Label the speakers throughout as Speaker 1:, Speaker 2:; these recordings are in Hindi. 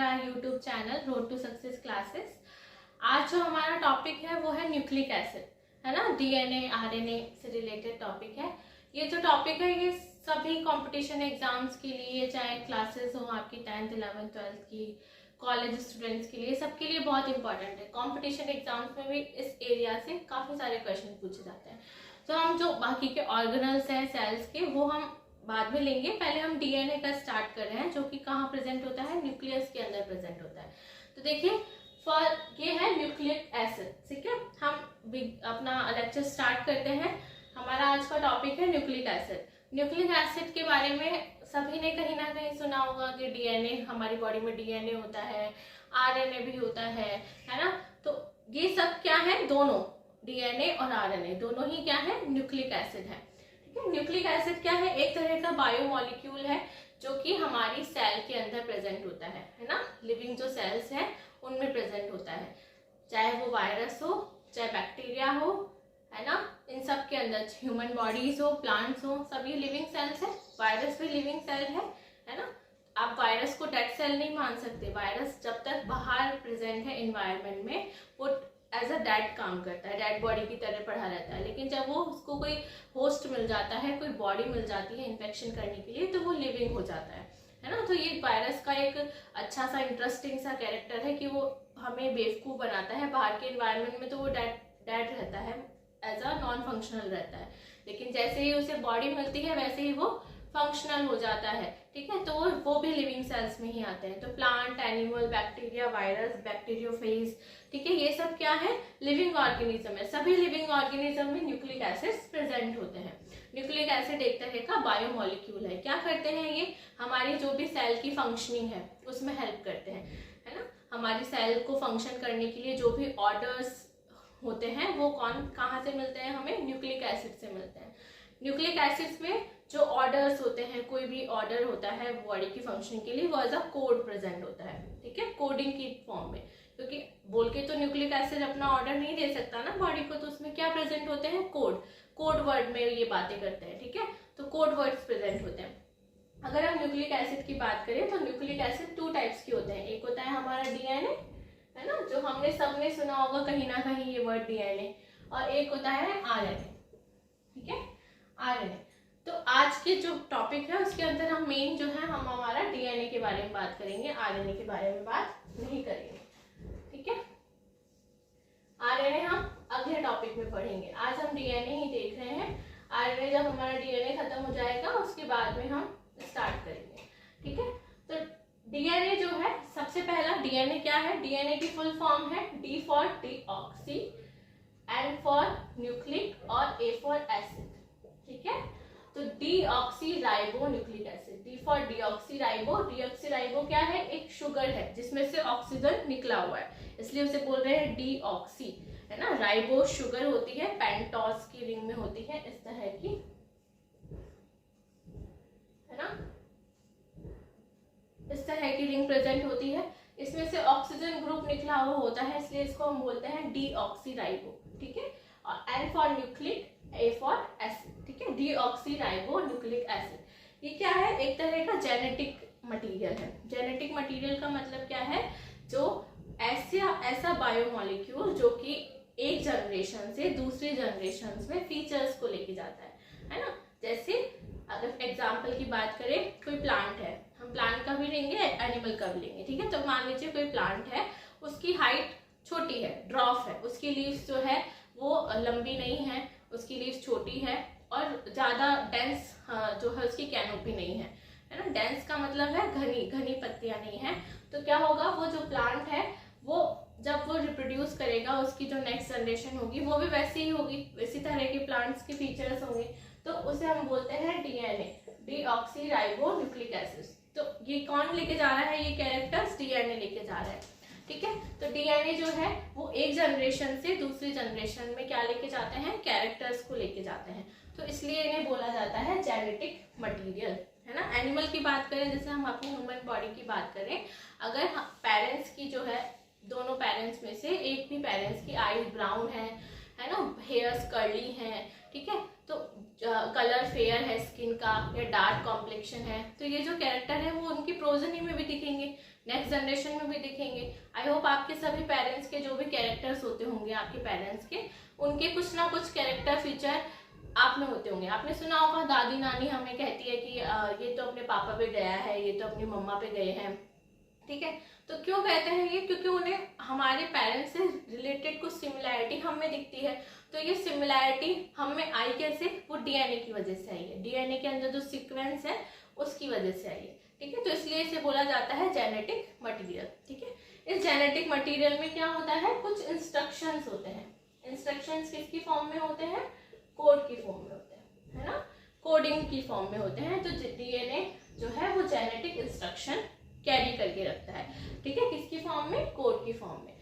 Speaker 1: हमारा YouTube channel road to success classes. आज जो हमारा टॉपिक है वो है न्यूक्लिक एसिड, है ना। डीएनए आरएनए से रिलेटेड टॉपिक है। ये जो टॉपिक है ये सभी कंपटीशन एग्जाम्स के लिए, चाहे क्लासेस हो आपकी 10th 11th 12th की, कॉलेज स्टूडेंट्स के लिए, सबके लिए बहुत इंपॉर्टेंट है। कंपटीशन एग्जाम्स में भी इस एरिया से काफ़ी सारे क्वेश्चन पूछे जाते हैं। तो हम जो बाकी के ऑर्गेनल्स हैं सेल्स के, वो हम बाद में लेंगे। पहले हम डीएनए का स्टार्ट कर रहे हैं, जो कि कहाँ प्रेजेंट होता है, न्यूक्लियस के अंदर प्रेजेंट होता है। तो देखिए ये है न्यूक्लिक एसिड, ठीक है। हम अपना लेक्चर स्टार्ट करते हैं। हमारा आज का टॉपिक है न्यूक्लिक एसिड। न्यूक्लिक एसिड के बारे में सभी ने कहीं ना कहीं सुना होगा कि डीएनए, हमारी बॉडी में डीएनए होता है, आरएनए भी होता है ना। तो ये सब क्या है, दोनों डीएनए और आरएनए दोनों ही क्या है, न्यूक्लिक एसिड है। ठीक है। न्यूक्लिक एसिड क्या है, एक तरह का बायोमोलिक्यूल है जो कि हमारी सेल के अंदर प्रेजेंट होता है ना। लिविंग जो सेल्स है उनमें प्रेजेंट होता है, चाहे वो वायरस हो, चाहे बैक्टीरिया हो, है ना। इन सब के अंदर ह्यूमन बॉडीज हो, प्लांट्स हो, सभी लिविंग सेल्स है। वायरस भी लिविंग सेल है ना। आप वायरस को डेड सेल नहीं मान सकते। वायरस जब तक बाहर प्रेजेंट है एनवायरनमेंट में, वो एज अ डेड काम करता है, डेड बॉडी की तरह पड़ा रहता है। लेकिन जब वो उसको कोई होस्ट मिल जाता है, कोई बॉडी मिल जाती है इन्फेक्शन करने के लिए, तो वो लिविंग हो जाता है ना। तो ये वायरस का एक अच्छा सा इंटरेस्टिंग सा कैरेक्टर है कि वो हमें बेवकूफ़ बनाता है। बाहर के एनवायरनमेंट में तो वो डेड रहता है, एज अ नॉन फंक्शनल रहता है। लेकिन जैसे ही उसे बॉडी मिलती है वैसे ही वो फंक्शनल हो जाता है। ठीक है। तो वो भी लिविंग सेल्स में ही आते हैं। तो plant, animal, bacteria, virus, bacteriophage, ठीक है, ये सब क्या है, लिविंग ऑर्गेनिज्म है। सभी लिविंग ऑर्गेनिज्म में न्यूक्लिक एसिड्स प्रेजेंट होते हैं। न्यूक्लिक एसिड एक तरह का बायोमोलिक्यूल है। क्या करते हैं ये, हमारी जो भी सेल की फंक्शनिंग है उसमें हेल्प करते हैं, है ना। हमारी सेल को फंक्शन करने के लिए जो भी ऑर्डर्स होते हैं वो कहाँ से मिलते हैं, हमें न्यूक्लिक एसिड से मिलते हैं। न्यूक्लिक एसिड्स में जो ऑर्डर्स होते हैं, कोई भी ऑर्डर होता है बॉडी की फंक्शनिंग के लिए, वो एज अ कोड प्रेजेंट होता है। ठीक है, कोडिंग की फॉर्म में। क्योंकि बोल के तो न्यूक्लिक एसिड अपना ऑर्डर नहीं दे सकता ना बॉडी को, तो उसमें क्या प्रेजेंट होते हैं, कोड वर्ड में ये बातें करते हैं। ठीक है, तो कोड वर्ड्स प्रेजेंट होते हैं। अगर हम न्यूक्लिक एसिड की बात करें तो न्यूक्लिक एसिड 2 टाइप्स के होते हैं। एक होता है हमारा डीएनए, है ना, जो हमने सबने सुना होगा कहीं ना कहीं ये वर्ड डीएनए, और एक होता है आरएनए। ठीक है, आरएनए। तो आज के जो टॉपिक है उसके अंदर हम मेन जो है, हम हमारा डीएनए के बारे में बात करेंगे, आरएनए के बारे में बात नहीं करेंगे। ठीक है, आरएनए हम अगले टॉपिक में पढ़ेंगे। आज हम डीएनए ही देख रहे हैं। आरएनए जब हमारा डीएनए खत्म हो जाएगा उसके बाद में हम स्टार्ट करेंगे। ठीक है, तो डीएनए जो है, सबसे पहला डीएनए क्या है, डीएनए की फुल फॉर्म है D for deoxy, N for nucleic और ए फॉर एसिड। ठीक है, तो deoxy ribo nucleic acid, D for deoxy ribo. Deoxy ribo क्या है, एक शुगर है जिसमें से ऑक्सीजन निकला हुआ है, इसलिए उसे बोल रहे हैं डीऑक्सी, है ना। राइबो शुगर होती है, पेंटोस की रिंग में होती है, इस तरह की, है ना, इस तरह की रिंग प्रेजेंट होती है। इसमें से ऑक्सीजन ग्रुप निकला हुआ होता है, इसलिए इसको हम बोलते हैं डीऑक्सी राइबो। ठीक है, और N for nucleic, A for acid. ठीक है, डीऑक्सी राइबो न्यूक्लिक एसिड। ये क्या है, एक तरह का जेनेटिक मटेरियल है। जेनेटिक मटेरियल का मतलब क्या है, जो ऐसा बायोमोलिक्यूल जो कि एक जनरेशन से दूसरी जनरेशन में फीचर्स को लेके जाता है ना। जैसे अगर एग्जाम्पल की बात करें, कोई प्लांट है, हम प्लांट का भी लेंगे, एनिमल का भी लेंगे। ठीक है, तो मान लीजिए कोई प्लांट है, उसकी हाइट छोटी है, ड्रॉफ है, उसकी लीव्स जो है वो लंबी नहीं है, उसकी लीव्स छोटी है, और ज्यादा डेंस जो है उसकी कैनोपी नहीं है ना। डेंस का मतलब है घनी पत्तियां नहीं है। तो क्या होगा, वो जो प्लांट है वो जब वो रिप्रोड्यूस करेगा, उसकी जो नेक्स्ट जनरेशन होगी वो भी वैसी ही होगी, इसी तरह के प्लांट्स के फीचर्स होंगे। तो उसे हम बोलते हैं DNA, deoxy ribo nucleic acid. तो ये कौन लेके जा रहा है, ये कैरेक्टर्स डीएनए लेके जा रहा है। ठीक है, तो डीएनए जो है वो एक जनरेशन से दूसरी जनरेशन में क्या लेके जाते हैं, कैरेक्टर्स को लेके जाते हैं। तो इसलिए इन्हें बोला जाता है जेनेटिक मटेरियल, है ना। एनिमल की बात करें, जैसे हम अपनी ह्यूमन बॉडी की बात करें, अगर पेरेंट्स की जो है, दोनों पेरेंट्स में से एक भी पेरेंट्स की आईज ब्राउन है ना, हेयर्स कर्ली हैं, ठीक है, तो कलर फेयर है स्किन का, या डार्क कॉम्प्लेक्शन है, तो ये जो कैरेक्टर है वो उनकी प्रोजनी में भी दिखेंगे। नेक्स्ट जनरेशन में भी दिखेंगे। आई होप आपके सभी पेरेंट्स के जो भी कैरेक्टर्स होते होंगे आपके पेरेंट्स के, उनके कुछ ना कुछ कैरेक्टर फीचर आप में होते होंगे। आपने सुना होगा दादी नानी हमें कहती है कि ये तो अपने पापा पे गया है, ये तो अपनी मम्मा पे गए हैं, ठीक है। तो क्यों कहते हैं ये? क्योंकि उन्हें हमारे पेरेंट्स से रिलेटेड कुछ सिमिलैरिटी हम में दिखती है। तो ये सिमिलैरिटी हम में आई कैसे? वो डीएनए की वजह से आई है। डीएनए के अंदर जो सीक्वेंस है उसकी वजह से आई है, ठीक है। तो इसलिए इसे बोला जाता है जेनेटिक मटेरियल, ठीक है। इस जेनेटिक मटेरियल में क्या होता है? कुछ इंस्ट्रक्शंस होते हैं। इंस्ट्रक्शंस किसकी फॉर्म में होते हैं? कोड की फॉर्म में होते हैं, है ना, कोडिंग की फॉर्म में होते हैं। तो डीएनए जो है वो जेनेटिक इंस्ट्रक्शन कैरी करके रखता है, ठीक है। किसकी फॉर्म में? कोड की फॉर्म में।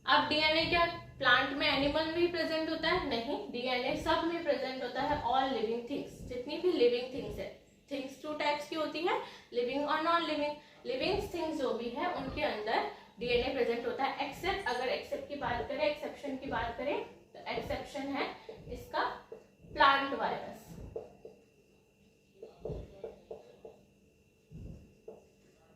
Speaker 1: अब डीएनए क्या प्लांट में, एनिमल में भी प्रेजेंट होता है? नहीं, डीएनए सब में प्रेजेंट होता है। ऑल लिविंग थिंग्स, जितनी भी लिविंग थिंग्स है, थिंग्स टू टाइप्स की होती है, लिविंग और नॉन लिविंग। लिविंग थिंग्स जो भी है उनके अंदर डीएनए प्रेजेंट होता है, एक्सेप्ट, अगर एक्सेप्ट की बात करें, एक्सेप्शन की बात करें, तो एक्सेप्शन है इसका प्लांट वायरस।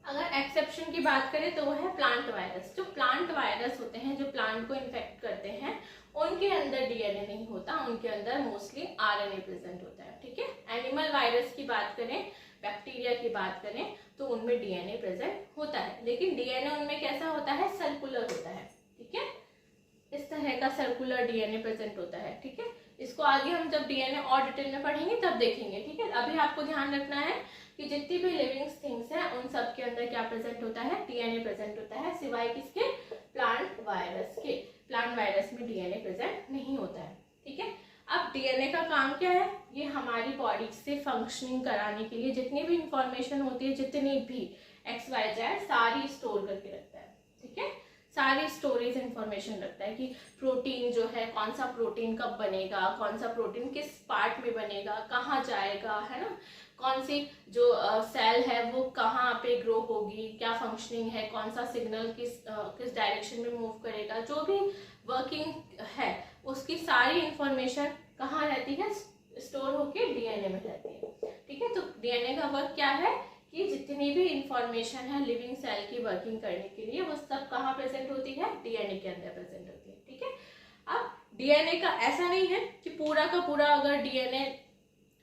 Speaker 1: अगर एक्सेप्शन की बात करें तो वो है प्लांट वायरस। जो प्लांट वायरस होते हैं, जो प्लांट को इन्फेक्ट करते हैं, उनके अंदर डीएनए नहीं होता, उनके अंदर मोस्टली आरएनए प्रेजेंट होता है, ठीक है। एनिमल वायरस की बात करें, बैक्टीरिया की बात करें, तो उनमें डीएनए प्रेजेंट होता है, लेकिन डीएनए उनमें कैसा होता है? सर्कुलर होता है, ठीक है। इस तरह का सर्कुलर डीएनए प्रेजेंट होता है, ठीक है। इसको आगे हम जब डीएनए और डिटेल में पढ़ेंगे तब देखेंगे, ठीक है। अभी आपको ध्यान रखना है कि जितनी भी लिविंग थिंग्स हैं उन सब के अंदर क्या प्रेजेंट होता है? डीएनए प्रेजेंट होता है, सिवाय किसके? प्लांट वायरस के। प्लांट वायरस में डीएनए प्रेजेंट नहीं होता है, ठीक है। अब डीएनए का काम क्या है? ये हमारी बॉडी से फंक्शनिंग कराने के लिए जितनी भी इंफॉर्मेशन होती है, जितनी भी XYZ सारी स्टोर करके रखता है, ठीक है। सारी स्टोरेज इंफॉर्मेशन रखता है कि प्रोटीन जो है, कौन सा प्रोटीन कब बनेगा, कौन सा प्रोटीन किस पार्ट में बनेगा, कहाँ जाएगा, है ना, कौन सी जो सेल है वो कहाँ पे ग्रो होगी, क्या फंक्शनिंग है, कौन सा सिग्नल किस डायरेक्शन में मूव करेगा, जो भी वर्किंग है उसकी सारी इंफॉर्मेशन कहाँ रहती है? स्टोर होके डीएनए में रहती है, ठीक है। तो डीएनए का वर्क क्या है कि जितनी भी इंफॉर्मेशन है लिविंग सेल की वर्किंग करने के लिए, वो सब कहाँ प्रेजेंट होती है? डीएनए के अंदर प्रेजेंट होती है, ठीक है। अब डीएनए का ऐसा नहीं है कि पूरा का पूरा, अगर डीएनए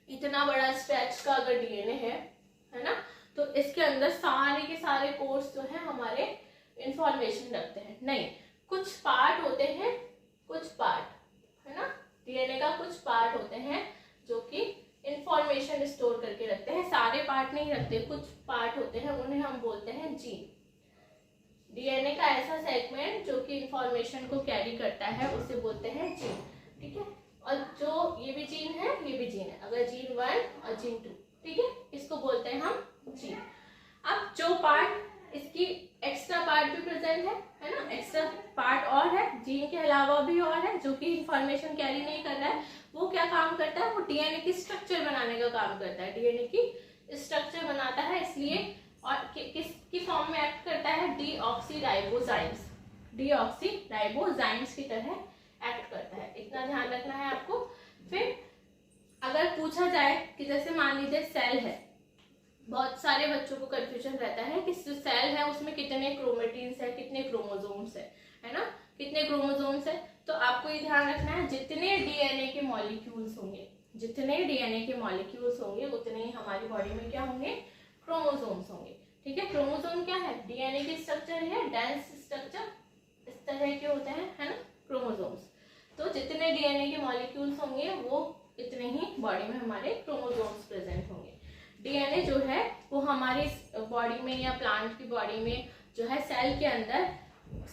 Speaker 1: इतना बड़ा स्ट्रेच का अगर डीएनए है ना, तो इसके अंदर सारे के सारे कोड्स जो है हमारे इंफॉर्मेशन रखते हैं। नहीं, कुछ पार्ट होते हैं, कुछ पार्ट, है ना, डीएनए का कुछ पार्ट होते हैं जो कि इंफॉर्मेशन स्टोर करके रखते हैं। सारे पार्ट नहीं रखते, कुछ पार्ट होते हैं, उन्हें हम बोलते हैं जीन। डीएनए का ऐसा सेगमेंट जो कि इंफॉर्मेशन को कैरी करता है उसे बोलते हैं जीन, ठीक है। और जो ये भी जीन है, ये भी जीन है, अगर जीन 1 और जीन 2, ठीक है, इसको बोलते हैं हम जीन। अब जो पार्ट इसकी एक्स्ट्रा पार्ट भी प्रेजेंट है ना, एक्स्ट्रा पार्ट और है, जीन के अलावा भी और है जो कि इंफॉर्मेशन कैरी नहीं कर रहा है, वो क्या काम करता है? वो डीएनए की स्ट्रक्चर बनाने का काम करता है, डीएनए की स्ट्रक्चर बनाता है, इसलिए और किसकी फॉर्म में एक्ट करता है? डीऑक्सीराइबोजाइम्स, डीऑक्सीराइबोजाइम्स की तरह एक्ट करता है, इतना ध्यान रखना है आपको। फिर अगर पूछा जाए कि जैसे मान लीजिए सेल है, बहुत सारे बच्चों को कंफ्यूजन रहता है कि सेल है उसमें कितने क्रोमेटिन्स है, कितने क्रोमोसोम्स है ना, कितने क्रोमोसोम्स है। तो आपको ये ध्यान रखना है जितने डीएनए के मॉलिक्यूल्स होंगे, जितने डीएनए के मॉलिक्यूल्स होंगे उतने ही हमारी बॉडी में क्या होंगे? क्रोमोसोम्स होंगे, ठीक है। क्रोमोसोम क्या है? डीएनए की स्ट्रक्चर है, डेंस स्ट्रक्चर, इस तरह के होते हैं, है ना, क्रोमोसोम्स। तो जितने डीएनए के मॉलिक्यूल्स होंगे वो इतने ही बॉडी में हमारे क्रोमोसोम्स प्रेजेंट होंगे। डीएनए जो है वो हमारी बॉडी में या प्लांट की बॉडी में जो है सेल के अंदर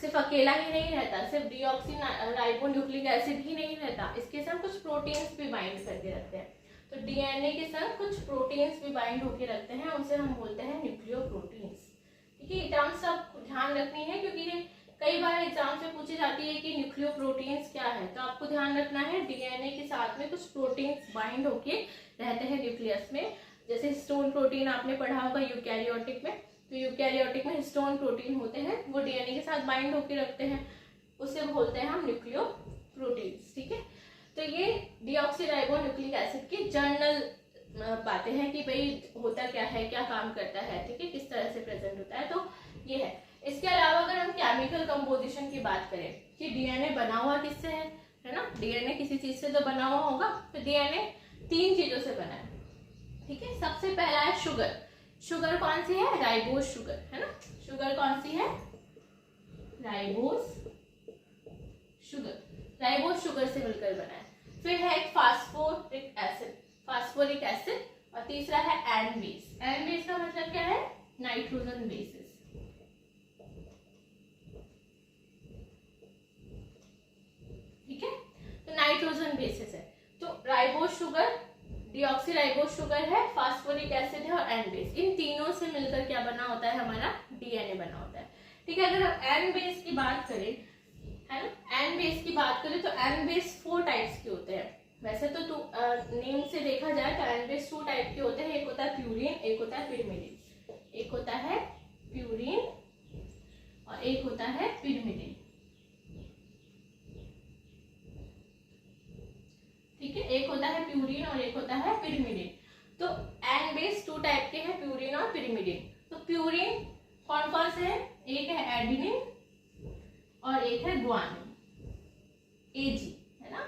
Speaker 1: सिर्फ अकेला ही नहीं रहता, सिर्फ डीऑक्सीराइबोन्यूक्लिक एसिड ही नहीं रहता, इसके साथ कुछ प्रोटीन्स भी बाइंड करके रखते हैं। तो डीएनए के साथ कुछ प्रोटीन्स भी बाइंड होके रखते हैं, उसे हम बोलते हैं न्यूक्लियोप्रोटीन्स, ठीक है। टर्म्स सब ध्यान रखनी है क्योंकि ये कई बार एग्जाम से पूछी जाती है कि न्यूक्लियोप्रोटीन्स क्या है, तो आपको ध्यान रखना है डीएनए के साथ में कुछ प्रोटीन्स बाइंड होके रहते हैं न्यूक्लियस में। जैसे हिस्टोन प्रोटीन आपने पढ़ा होगा यूकैरियोटिक में, तो यूकैरियोटिक में हिस्टोन प्रोटीन होते हैं, वो डीएनए के साथ बाइंड होके रखते हैं, उसे बोलते हैं हम न्यूक्लियोप्रोटीन्स, ठीक है। तो ये डीऑक्सीराइबोन्यूक्लिक एसिड की जर्नल बातें हैं कि भाई होता क्या है, क्या काम करता है, ठीक है, किस तरह से प्रेजेंट होता है। तो ये है। इसके अलावा अगर हम केमिकल कंपोजिशन की बात करें कि डीएनए बना हुआ किससे है ना, डीएनए किसी चीज से तो बना हुआ होगा। तो डीएनए 3 चीजों से बना है, ठीक है। सबसे पहला है शुगर। शुगर कौन सी है? राइबोज शुगर, है ना। शुगर कौन सी है? Ribose sugar. राइबोज शुगर से मिलकर बना है। फिर है एक फास्फोरिक एसिड, फास्फोरिक एसिड। और तीसरा है एन बेस। एन बेस का मतलब क्या है? नाइट्रोजन बेसिस, ठीक है। तो नाइट्रोजन बेसिस है। तो राइबोज शुगर, डीऑक्सीराइबोज शुगर है, फास्फोरिक एसिड है और एन बेस। इन तीनों से मिलकर क्या बना होता है? हमारा डीएनए बना होता है, ठीक है। अगर हम एन बेस की बात करें, है ना, एन बेस की बात करें तो एन बेस 4 टाइप्स के होते हैं। वैसे तो नेम से देखा जाए तो एन बेस 2 टाइप के होते हैं। एक होता है प्यूरिन, एक होता है पिरिमिडिन। एक होता है प्यूरिन और एक होता है पिरिमिडिन, ठीक है। एक होता है प्यूरिन और एक होता है पिरिमिडिन। तो एन बेस 2 टाइप के हैं, प्यूरिन और पिरिमिडिन। तो प्यूरिन कौन कौन से हैं? एक है एडिनिन और एक है ग्वानिन, एजी, है ना।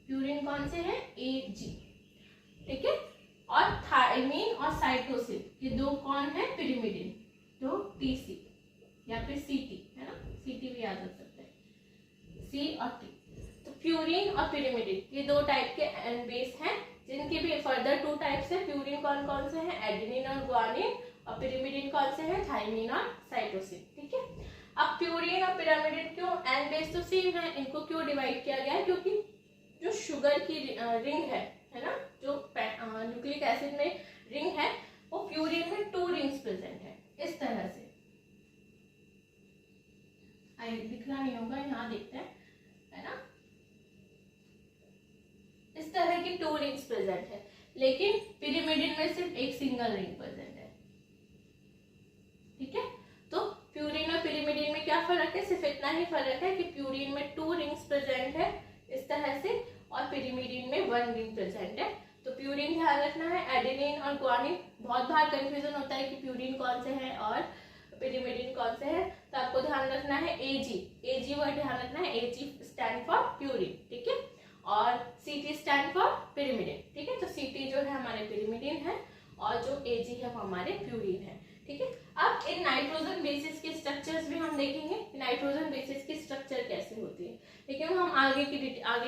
Speaker 1: प्यूरिन कौन से हैं? एजी, ठीक है। और थायमिन और साइटोसिन, ये 2 कौन है? पिरिमिडिन, तो टीसी या फिर सीटी, है ना। सीटी भी याद रख सकते हैं, सी और टी। तो प्यूरिन और पिरिमिडिन ये 2 टाइप के एन बेस हैं, जिनके भी फर्दर 2 टाइप्स है। प्यूरिन कौन कौन से हैं? एडिनिन और ग्वानिन। और पिरिमिडिन कौन से हैं? थायमिन और साइटोसिन, ठीक है। अब प्यूरिन और पिरिमिडिन क्यों एन बेस तो सेम है, इनको क्यों डिवाइड किया गया है? क्योंकि जो शुगर की रिंग है ना, जो न्यूक्लिक एसिड में रिंग है, वो प्यूरिन में 2 रिंग्स प्रेजेंट है। इस तरह से दिख रहा नहीं होगा, यहाँ देखते हैं, है ना। इस तरह की 2 रिंग्स प्रेजेंट है, लेकिन पिरिमिडिन में सिर्फ एक सिंगल रिंग प्रेजेंट है, ठीक है। तो प्यूरिन और पिरिमिडिन में क्या फर्क है? सिर्फ इतना ही फर्क है कि प्यूरिन में 2 रिंग्स प्रेजेंट है इस तरह से, और पिरिमिडिन में 1 रिंग प्रेजेंट है। तो प्यूरिन ध्यान रखना है, एडेनिन और ग्वानिन। बहुत बार कंफ्यूजन होता है कि प्यूरिन कौन से है और पिरिमिडिन कौन से है, तो आपको ध्यान रखना है एजी, एजी वर्ड ध्यान रखना है। एजी स्टैंड फॉर प्यूरिन, ठीक है, और सीटी स्टैंड फॉर पिरिमिडिन, ठीक है। तो सीटी जो है हमारे पिरिमिडिन है और जो एजी है वो हमारे प्यूरिन है, ठीक है। अब इन नाइट्रोजन बेसिस के स्ट्रक्चर्स भी हम देखेंगे, नाइट्रोजन बेसिस की स्ट्रक्चर कैसे होती है, लेकिन हम आगे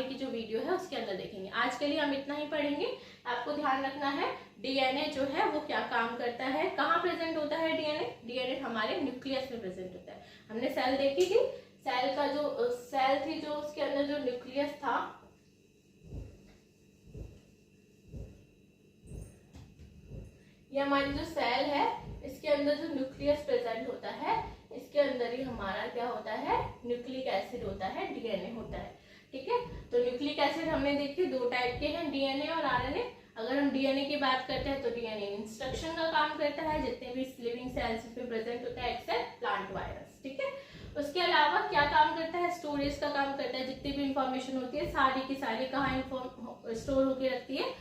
Speaker 1: की जो वीडियो है उसके अंदर देखेंगे। आज के लिए हम इतना ही पढ़ेंगे। आपको ध्यान रखना है डीएनए जो है वो क्या काम करता है, कहाँ प्रेजेंट होता है डीएनए। डीएनए हमारे न्यूक्लियस में प्रेजेंट होता है। हमने सेल देखी थी, सेल का जो सेल थी, जो उसके अंदर जो न्यूक्लियस था, ये हमारी जो सेल है, इसके अंदर जो न्यूक्लियस प्रेजेंट होता है, इसके अंदर ही हमारा क्या होता है? न्यूक्लिक एसिड होता है, डीएनए होता है, ठीक है। तो न्यूक्लिक एसिड हमने देखी 2 टाइप के हैं, डीएनए और आरएनए। अगर हम डीएनए की बात करते हैं तो डीएनए इंस्ट्रक्शन का काम करता है, जितने भी लिविंग सेल्स में प्रेजेंट होता है एक्सेप्ट प्लांट वायरस, ठीक है। उसके अलावा क्या काम करता है? स्टोरेज का काम करता है। जितनी भी इंफॉर्मेशन होती है सारी की सारी कहाँ स्टोर होकर रखती है?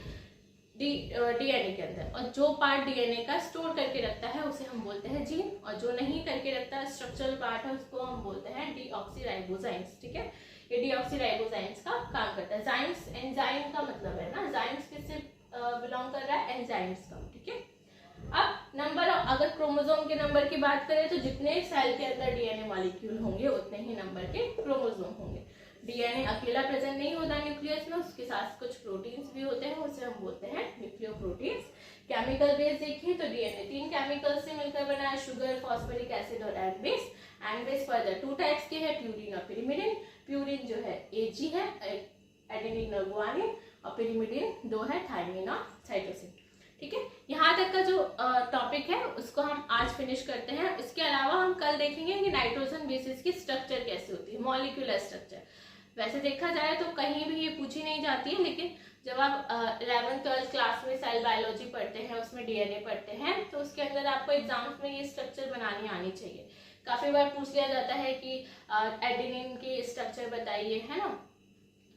Speaker 1: डीएनए के अंदर। और जो पार्ट डीएनए का स्टोर करके रखता है उसे हम बोलते हैं जीन, और जो नहीं करके रखता है, स्ट्रक्चरल पार्ट है, उसको हम बोलते हैं डीऑक्सीराइबोजाइम्स, ठीक है। ये डीऑक्सीराइबोजाइम्स का काम करता है। जाइम्स, एंजाइम का मतलब है ना, जाइम्स किससे बिलोंग कर रहा है? एंजाइम्स का, ठीक है। अब नंबर, अगर क्रोमोसोम के नंबर की बात करें तो जितने सेल के अंदर डीएनए मॉलिक्यूल होंगे उतने ही नंबर के क्रोमोसोम होंगे। डीएनए अकेला प्रेजेंट नहीं होता न्यूक्लियस में, उसके साथ कुछ प्रोटीन्स भी होते हैं, उसे हम बोलते हैं न्यूक्लियोप्रोटीन्स। केमिकल बेस देखिए तो डीएनए 3 केमिकल से मिलकर बना है, शुगर, फॉस्फोरिक एसिड और N base. N base further 2 types के हैं, प्यूरिन और पिरिमिडिन। प्यूरिन जो है एजी है, एडेनिन और ग्वानिन, और पिरिमिडिन 2 है, थायमिन और साइटोसिन, ठीक है। यहाँ तक का जो टॉपिक है उसको हम आज फिनिश करते हैं। इसके अलावा हम कल देखेंगे कि नाइट्रोजन बेसिस की स्ट्रक्चर कैसे होती है, मॉलिक्यूलर स्ट्रक्चर। वैसे देखा जाए तो कहीं भी ये पूछी नहीं जाती है, लेकिन जब आप 11th-12th क्लास में सेल बायोलॉजी पढ़ते हैं, उसमें डीएनए पढ़ते हैं, तो उसके अंदर आपको एग्जाम्स में ये स्ट्रक्चर बनानी आनी चाहिए। काफी बार पूछ लिया जाता है कि एडेनिन की स्ट्रक्चर बताइए, है ना,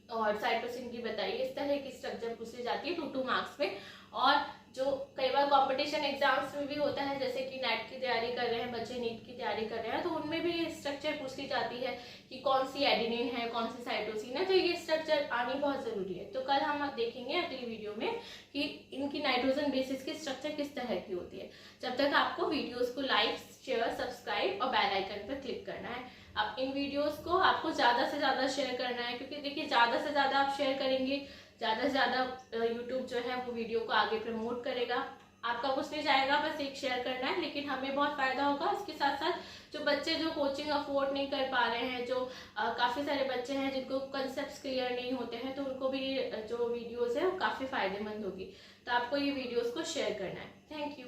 Speaker 1: और साइटोसिन की बताइए, इस तरह की स्ट्रक्चर पूछ ली जाती है 2 मार्क्स में। और जो कई बार कंपटीशन एग्जाम्स में भी होता है, जैसे कि नेट की तैयारी कर रहे हैं बच्चे, नीट की तैयारी कर रहे हैं, तो उनमें भी ये स्ट्रक्चर पूछ ली जाती है कि कौन सी एडेनिन है, कौन सी साइटोसिन है, तो ये स्ट्रक्चर आनी बहुत जरूरी है। तो कल हम देखेंगे अगली वीडियो में कि इनकी नाइट्रोजन बेसिस की स्ट्रक्चर किस तरह की होती है। जब तक आपको वीडियोस को लाइक, शेयर, सब्सक्राइब और बेल आइकन पर क्लिक करना है। अब इन वीडियोस को आपको ज़्यादा से ज़्यादा शेयर करना है, क्योंकि देखिए ज़्यादा से ज़्यादा आप शेयर करेंगे, ज़्यादा से ज़्यादा यूट्यूब जो है वो वीडियो को आगे प्रमोट करेगा। आपका कुछ नहीं जाएगा, बस एक शेयर करना है, लेकिन हमें बहुत फायदा होगा। इसके साथ साथ जो बच्चे जो कोचिंग अफोर्ड नहीं कर पा रहे हैं, जो काफ़ी सारे बच्चे हैं जिनको कंसेप्ट क्लियर नहीं होते हैं, तो उनको भी जो वीडियोस है वो काफ़ी फायदेमंद होगी। तो आपको ये वीडियोस को शेयर करना है। Thank you.